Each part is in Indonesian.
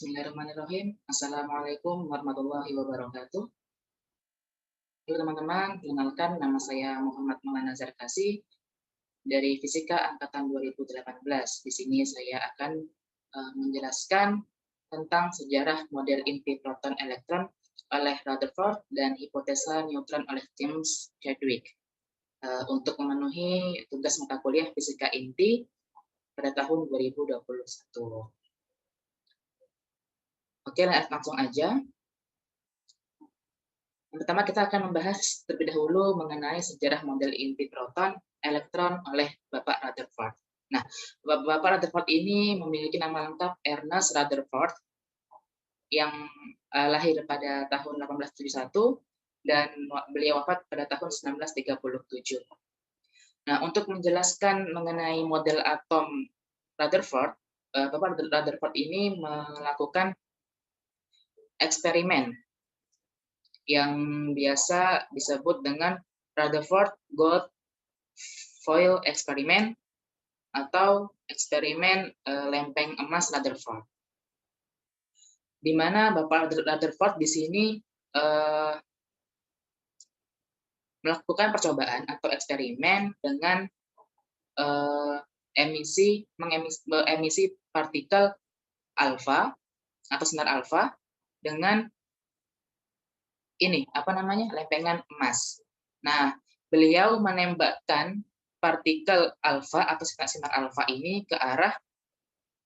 Bismillahirrahmanirrahim. Assalamualaikum warahmatullahi wabarakatuh. Halo teman-teman, perkenalkan nama saya Muhammad Maulana Zarkasi dari Fisika Angkatan 2018. Di sini saya akan menjelaskan tentang sejarah model inti proton elektron oleh Rutherford dan hipotesa neutron oleh James Chadwick untuk memenuhi tugas mata kuliah Fisika Inti pada tahun 2021. Oke, langsung aja. Yang pertama kita akan membahas terlebih dahulu mengenai sejarah model inti proton elektron oleh Bapak Rutherford. Nah, Bapak Rutherford ini memiliki nama lengkap Ernest Rutherford yang lahir pada tahun 1871 dan beliau wafat pada tahun 1937. Nah, untuk menjelaskan mengenai model atom Rutherford, Bapak Rutherford ini melakukan eksperimen yang biasa disebut dengan Rutherford Gold Foil Experiment atau eksperimen lempeng emas Rutherford. Di mana Bapak Rutherford di sini melakukan percobaan atau eksperimen dengan emisi partikel alfa atau sinar alfa dengan lempengan emas. Nah, beliau menembakkan partikel alfa atau sinar alfa ini ke arah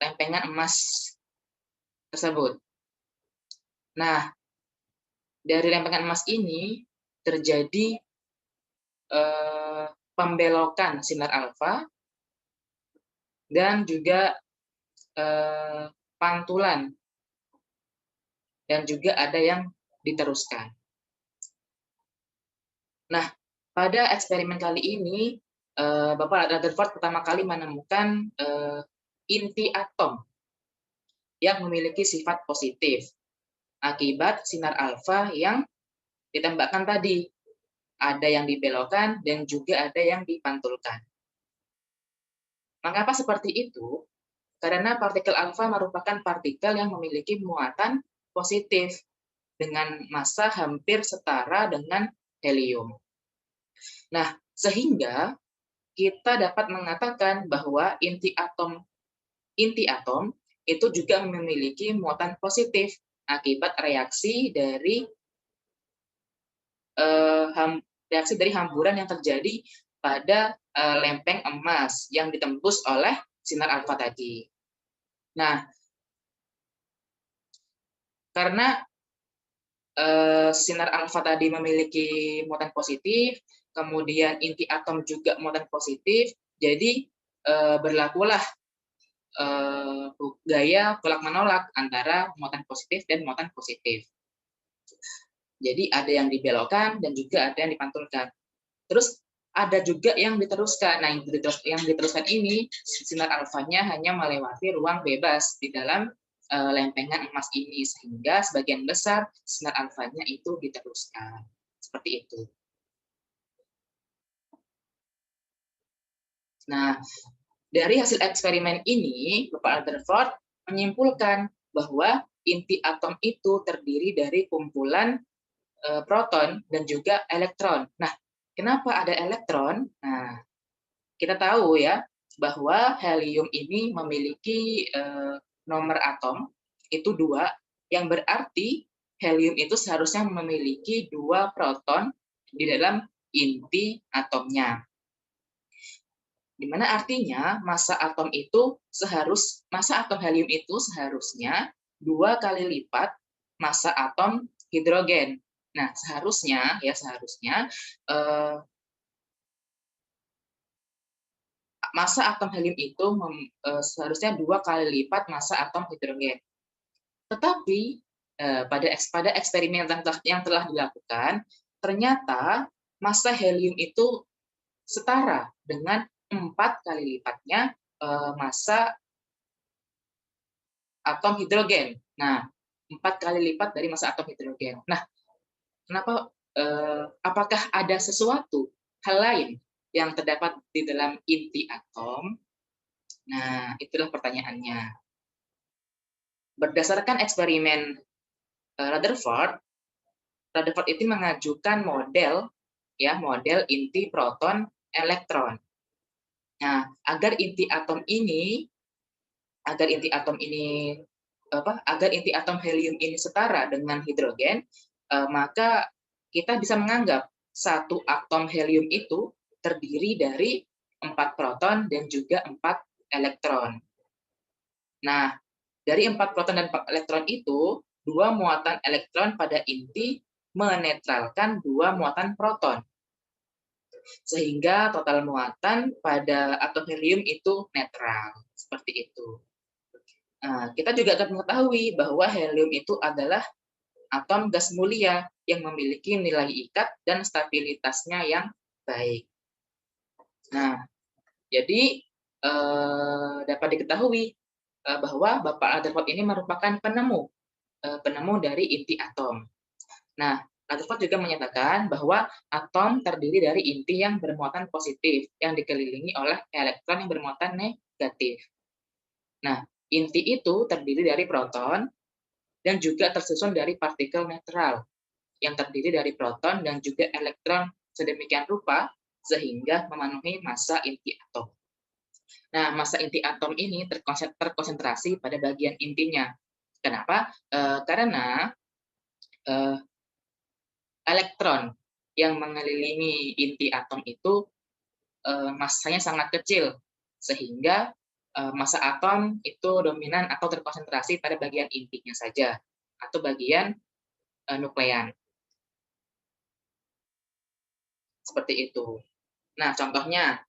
lempengan emas tersebut. Nah, dari lempengan emas ini terjadi pembelokan sinar alfa dan juga pantulan, dan juga ada yang diteruskan. Nah, pada eksperimen kali ini, Bapak Rutherford pertama kali menemukan inti atom yang memiliki sifat positif akibat sinar alfa yang ditembakkan tadi. Ada yang dibelokkan dan juga ada yang dipantulkan. Mengapa seperti itu? Karena partikel alfa merupakan partikel yang memiliki muatan positif dengan massa hampir setara dengan helium. Nah, sehingga kita dapat mengatakan bahwa inti atom itu juga memiliki muatan positif akibat reaksi dari hamburan yang terjadi pada lempeng emas yang ditembus oleh sinar alfa tadi. Nah, karena sinar alfa tadi memiliki muatan positif, kemudian inti atom juga muatan positif, jadi berlakulah gaya tolak-menolak antara muatan positif dan muatan positif. Jadi ada yang dibelokkan dan juga ada yang dipantulkan. Terus ada juga yang diteruskan. Nah, yang diteruskan ini sinar alfanya hanya melewati ruang bebas di dalam lempengan emas ini, sehingga sebagian besar sinar alfanya itu diteruskan. Seperti itu. Nah, dari hasil eksperimen ini, Bapak Rutherford menyimpulkan bahwa inti atom itu terdiri dari kumpulan proton dan juga elektron. Nah, kenapa ada elektron? Nah, kita tahu ya bahwa helium ini memiliki nomor atom itu 2, yang berarti helium itu seharusnya memiliki 2 proton di dalam inti atomnya. Di mana artinya massa atom helium itu seharusnya 2 kali lipat massa atom hidrogen. Nah, seharusnya massa atom helium itu seharusnya 2 kali lipat massa atom hidrogen. Tetapi pada eksperimen yang telah dilakukan, ternyata massa helium itu setara dengan 4 kali lipatnya massa atom hidrogen. Nah, 4 kali lipat dari massa atom hidrogen. Nah, apakah ada sesuatu hal lain yang terdapat di dalam inti atom? Nah, itulah pertanyaannya. Berdasarkan eksperimen Rutherford itu mengajukan model inti proton elektron. Nah, agar inti atom ini helium ini setara dengan hidrogen, maka kita bisa menganggap satu atom helium itu terdiri dari 4 proton dan juga 4 elektron. Nah, dari 4 proton dan 4 elektron itu, 2 muatan elektron pada inti menetralkan 2 muatan proton. Sehingga total muatan pada atom helium itu netral. Seperti itu. Nah, kita juga akan mengetahui bahwa helium itu adalah atom gas mulia yang memiliki nilai ikat dan stabilitasnya yang baik. Nah, jadi dapat diketahui bahwa Bapak Rutherford ini merupakan penemu dari inti atom. Nah, Rutherford juga menyatakan bahwa atom terdiri dari inti yang bermuatan positif yang dikelilingi oleh elektron yang bermuatan negatif. Nah, inti itu terdiri dari proton dan juga tersusun dari partikel netral yang terdiri dari proton dan juga elektron sedemikian rupa sehingga memenuhi massa inti atom. Nah, massa inti atom ini terkonsentrasi pada bagian intinya. Kenapa? Karena elektron yang mengelilingi inti atom itu massanya sangat kecil, sehingga massa atom itu dominan atau terkonsentrasi pada bagian intinya saja, atau bagian nuklean. Seperti itu. Nah, contohnya,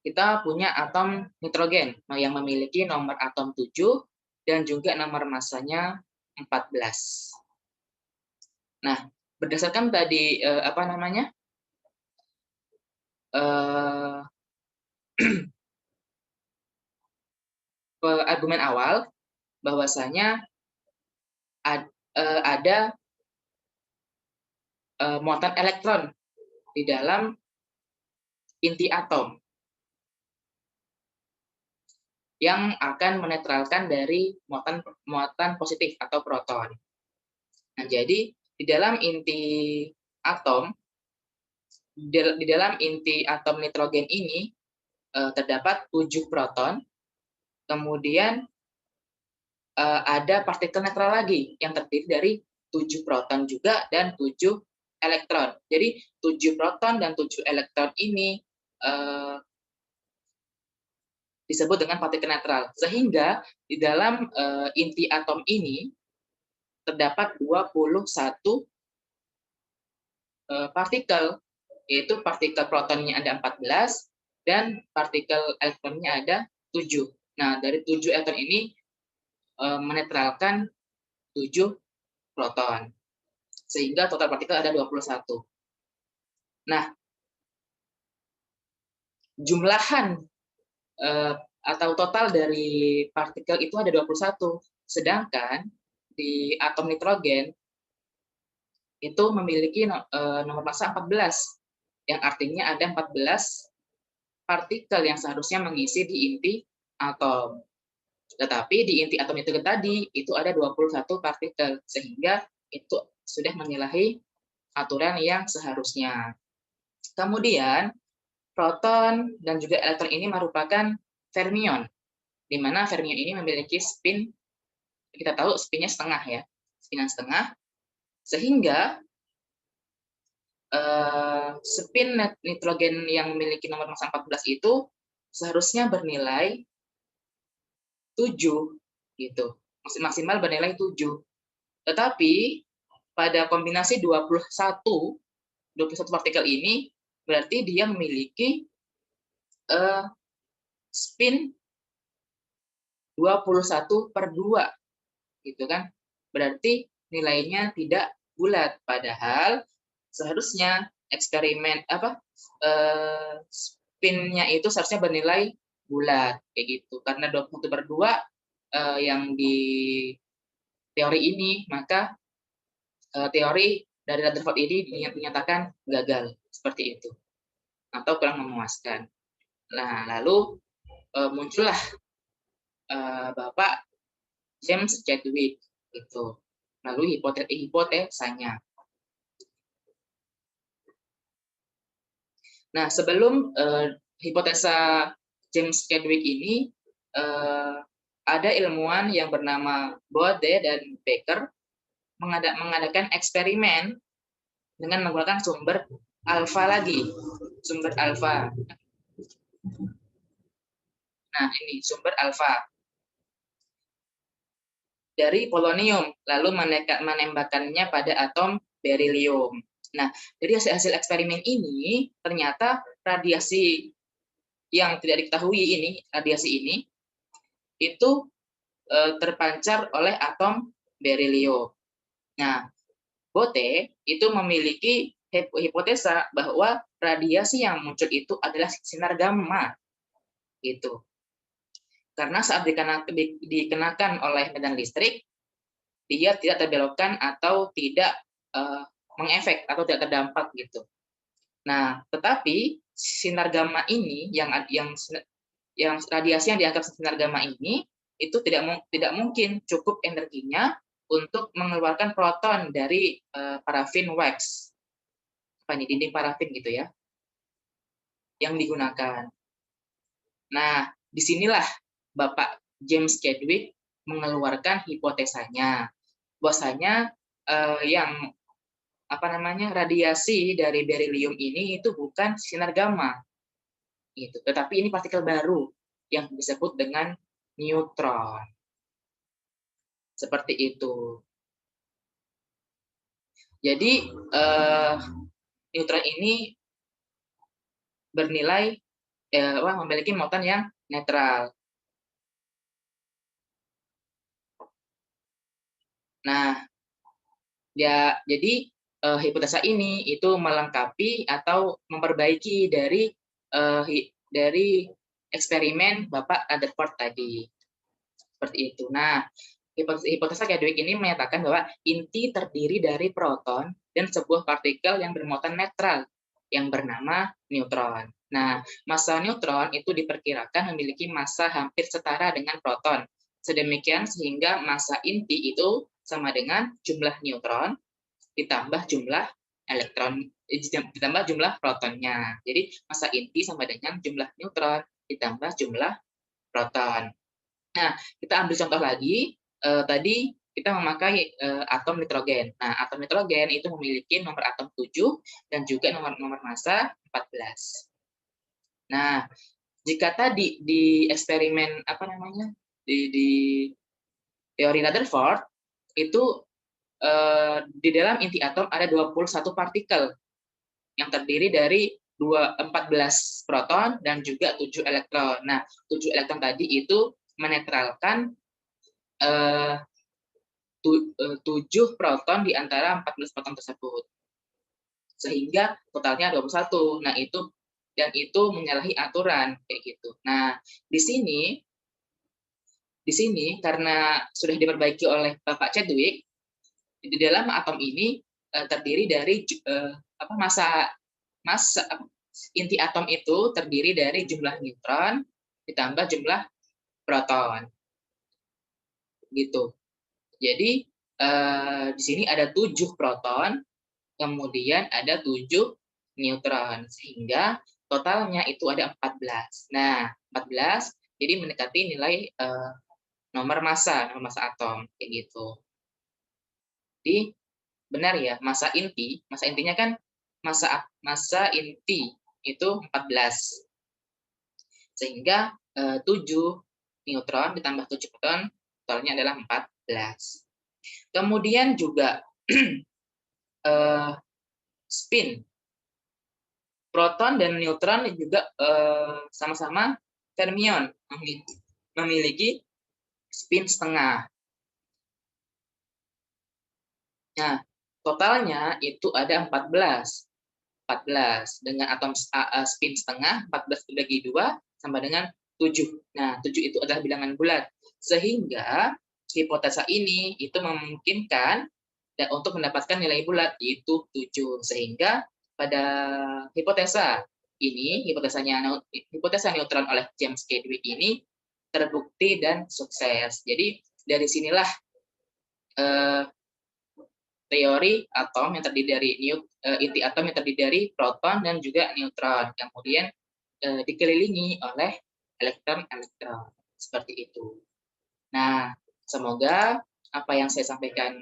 kita punya atom nitrogen yang memiliki nomor atom 7 dan juga nomor massanya 14. Nah, berdasarkan tadi argumen awal bahwasanya ada muatan elektron di dalam inti atom yang akan menetralkan dari muatan positif atau proton. Nah, jadi di dalam inti atom nitrogen ini terdapat 7 proton, kemudian ada partikel netral lagi yang terdiri dari 7 proton juga dan 7 elektron. Jadi 7 proton dan 7 elektron ini disebut dengan partikel netral. Sehingga di dalam inti atom ini terdapat 21 partikel, yaitu partikel protonnya ada 14 dan partikel elektronnya ada 7. Nah, dari 7 elektron ini menetralkan 7 proton. Sehingga total partikel ada 21. Nah, jumlahan atau total dari partikel itu ada 21. Sedangkan di atom nitrogen itu memiliki nomor massa 14, yang artinya ada 14 partikel yang seharusnya mengisi di inti atom. Tetapi di inti atom itu tadi itu ada 21 partikel, sehingga itu sudah menyalahi aturan yang seharusnya. Kemudian proton dan juga elektron ini merupakan fermion, di mana fermion ini memiliki spin, kita tahu spinnya setengah ya, spinan setengah, sehingga spin nitrogen yang memiliki nomor massa 14 itu seharusnya bernilai 7 gitu. Maksimal bernilai 7. Tetapi pada kombinasi 21 partikel ini berarti dia memiliki spin 21/2 gitu kan. Berarti nilainya tidak bulat, padahal seharusnya eksperimen spinnya itu seharusnya bernilai bulat kayak gitu. Karena 21/2 yang di teori ini, maka teori dari Rutherford ini dinyatakan gagal seperti itu atau kurang memuaskan. Nah, lalu muncullah Bapak James Chadwick itu melalui hipotesanya. Nah, sebelum hipotesa James Chadwick ini ada ilmuwan yang bernama Bode dan Baker mengadakan eksperimen dengan menggunakan sumber alfa lagi, sumber alfa. Nah, ini sumber alfa dari polonium, lalu menembakkannya pada atom berilium. Nah, dari hasil eksperimen ini ternyata radiasi yang tidak diketahui ini, radiasi ini itu terpancar oleh atom berilium. Nah, Bote itu memiliki hipotesa bahwa radiasi yang muncul itu adalah sinar gamma, gitu. Karena saat dikenakan oleh medan listrik, dia tidak terbelokkan atau tidak mengefek atau tidak terdampak gitu. Nah, tetapi sinar gamma ini yang radiasi yang dianggap sinar gamma ini itu tidak mungkin cukup energinya untuk mengeluarkan proton dari parafin wax, dinding parafin gitu ya, yang digunakan. Nah, disinilah Bapak James Chadwick mengeluarkan hipotesanya, bahwasanya yang radiasi dari berilium ini itu bukan sinar gamma, gitu, tetapi ini partikel baru yang disebut dengan neutron. Seperti itu. Jadi neutron ini bernilai memiliki muatan yang netral. Nah, ya jadi hipotesa ini itu melengkapi atau memperbaiki dari eksperimen Bapak Rutherford tadi. Seperti itu. Nah, hipotesa Chadwick ini menyatakan bahwa inti terdiri dari proton dan sebuah partikel yang bermuatan netral yang bernama neutron. Nah, massa neutron itu diperkirakan memiliki massa hampir setara dengan proton. Sedemikian sehingga massa inti itu sama dengan jumlah neutron ditambah jumlah elektron, ditambah jumlah protonnya. Jadi massa inti sama dengan jumlah neutron ditambah jumlah proton. Nah, kita ambil contoh lagi. Tadi kita memakai atom nitrogen. Nah, atom nitrogen itu memiliki nomor atom 7 dan juga nomor massa 14. Nah, jika tadi di eksperimen di teori Rutherford itu di dalam inti atom ada 21 partikel yang terdiri dari 14 proton dan juga 7 elektron. Nah, 7 elektron tadi itu menetralkan 7 proton di antara 14 proton tersebut. Sehingga totalnya 21. Nah, itu menyalahi aturan kayak gitu. Nah, di sini karena sudah diperbaiki oleh Bapak Chadwick, di dalam atom ini terdiri dari massa inti atom itu terdiri dari jumlah neutron ditambah jumlah proton. Gitu. Jadi di sini ada 7 proton, kemudian ada 7 neutron, sehingga totalnya itu ada 14. Nah, 14 jadi mendekati nilai nomor massa atom kayak gitu. Jadi benar ya, massa intinya kan massa inti itu 14. Sehingga 7 neutron ditambah 7 proton totalnya adalah 14. Kemudian juga spin. Proton dan neutron juga sama-sama fermion, memiliki spin setengah. Nah, totalnya itu ada 14. 14 dengan atom spin setengah, 14 dibagi 2 sama dengan 7. Nah, 7 itu adalah bilangan bulat. Sehingga hipotesa ini itu memungkinkan dan untuk mendapatkan nilai bulat yaitu 7. Sehingga pada hipotesa ini, hipotesa neutron oleh James Chadwick ini terbukti dan sukses. Jadi dari sinilah teori atom yang terdiri dari inti atom yang terdiri dari proton dan juga neutron, kemudian dikelilingi oleh elektron-elektron seperti itu. Nah, semoga apa yang saya sampaikan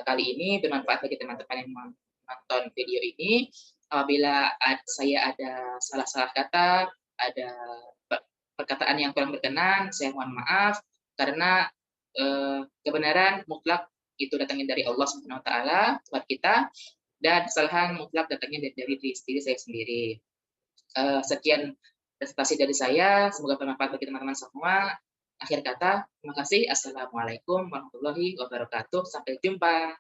kali ini bermanfaat bagi teman-teman yang menonton video ini. Apabila saya ada salah-salah kata, ada perkataan yang kurang berkenan, saya mohon maaf karena kebenaran mutlak itu datangnya dari Allah Subhanahu wa taala, Tuhan kita, dan kesalahan mutlak datangnya dari diri saya sendiri. Sekian presentasi dari saya, semoga bermanfaat bagi teman-teman semua. Akhir kata, terima kasih. Assalamualaikum warahmatullahi wabarakatuh. Sampai jumpa.